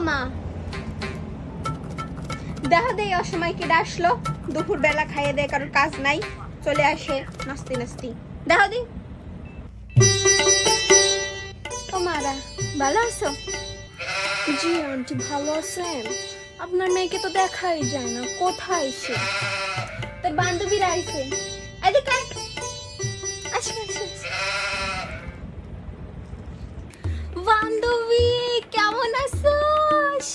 মা দেখো দেই অসময় কেডা আসলো, দুপুর বেলা খাইয়ে দেয়, কারোর কাজ নাই, চলে আসে নাস্তি নাস্তি। দেখো দি। ও মারা, ভালো আছো? জি আন্টি, ভালো আছেন? আপনার মেয়েকে তো দেখাই যায় না, কোথায় সে? তোর বান্ধবীরা আইছে, এদিকে আয়। আসো আসো। বান্ধবী কেমন আছিস?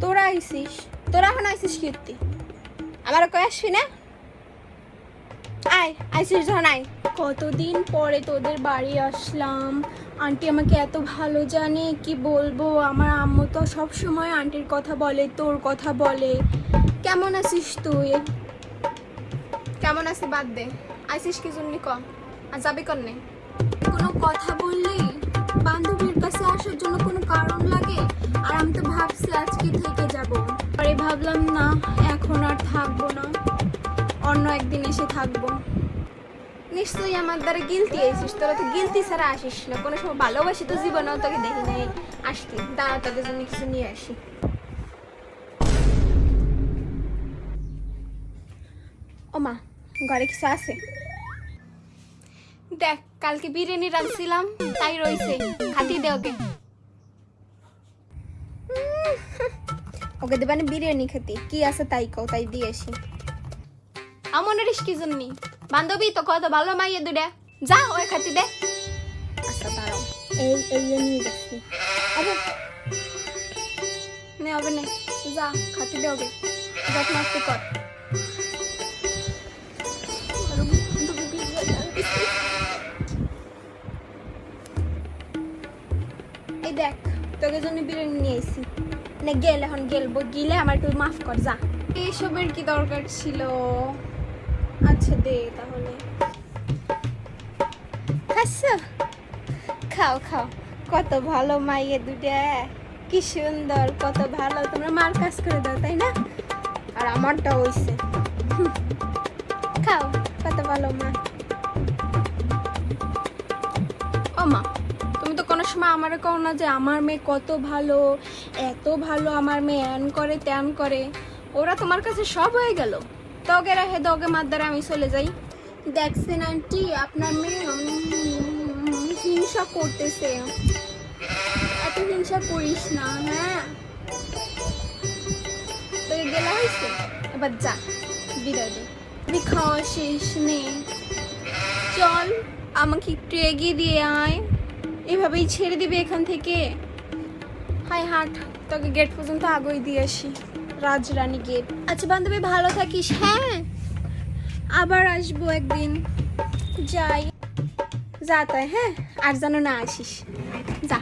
তোরা আইছিস? তোরা এখন আইছিস কীর্তি, আমার কই আসবি না? আয়, আইছিস যখন আয়। কতদিন পরে তোদের বাড়ি আসলাম। আন্টি আমাকে এত ভালো জানে, কি বলবো। আমার আম্মু তো সব সময় আন্টির কথা বলে, তোর কথা বলে। কেমন আছিস তুই? কেমন আছি বাদ দে, আইছিস কি জন্য ক, আর যাবি কন্নে? কোনো কথা বললি বান্ধবীর কাছে আসার জন্য কোনো কারণ লাগে? আর আমি তো ভাবছি আজকে থেকে যাব, পরে ভাবলাম না, এখন আর থাকবো না, অন্য একদিন এসে থাকবো। নিশ্চয়ই আমার দ্বারা গিলতি আইছিস, তোরা তো গিলতি ছাড়া আসিস না, কোনো সময় ভালোবাসি তো জীবনেও তোকে দেখি নাই আসতে। দাঁড়া, তোদের জন্য কিছু নিয়ে আসি। ও মা, ঘরে কিছু আছে? দেখ, কালকে বিরিয়ানি রাখছিলাম, তাই রইছে, খাতি দে ওকে। ওকে দেবানি বিরিয়ানি খেতে, কি আছে তাই কও, তাই দিয়ে আসি। আমনের কি জন্য? বান্ধবী তো কত ভালো মাইয়ে দুডে, যা ওই খাতি দে। আচ্ছা দাঁড়াও, এই এই নিয়ে যাচ্ছি। আরে নে হবে না, যা খাতি দে ওকে, যত্ন একটু কর। এই দেখ, তোকে জন্য বিরিয়ানি নিয়ে এসেছি। নে গেল, এখন গেলবো, গিলে আমার একটু মাফ কর, যা। এসবের কি দরকার ছিল? আচ্ছা দে তাহলে। খাচ্ছো? খাও খাও, কত ভালো মাইয়ে দুটা, কি সুন্দর, কত ভালো। তোমরা মার কাজ করে দাও তাই না, আর আমারটা হইছে। খাও, কত ভালো মা। ও মা, তুমি তো কোনো সময় আমারে কও না যে আমার মেয়ে কত ভালো, এত ভালো আমার মেয়ে, এন করে তেন করে। ওরা তোমার কাছে সব হয়ে গেল, তগে রাখে দগে মার দ্বারা আমি চলে যাই। দেখছেন আন্টি, আপনার মেয়ে হিংসা করতেছে। এত হিংসা করিস না, হ্যাঁ? তোকে গেলা হয়েছে, এবার যা, বিদায় দে। তুই খাওয়া শেষ নেই, চল আমাকে একটু এগিয়ে দিয়ে আয়, এভাবেই ছেড়ে দিবে এখান থেকে? হাই হাট, তোকে গেট পর্যন্ত আগই দিয়ে আসি, রাজরানী গেট। আচ্ছা বান্ধবী, ভালো থাকিস। হ্যাঁ, আবার আসবো একদিন, যাই। যা তাই, হ্যাঁ, আর যেন না আসিস, যা।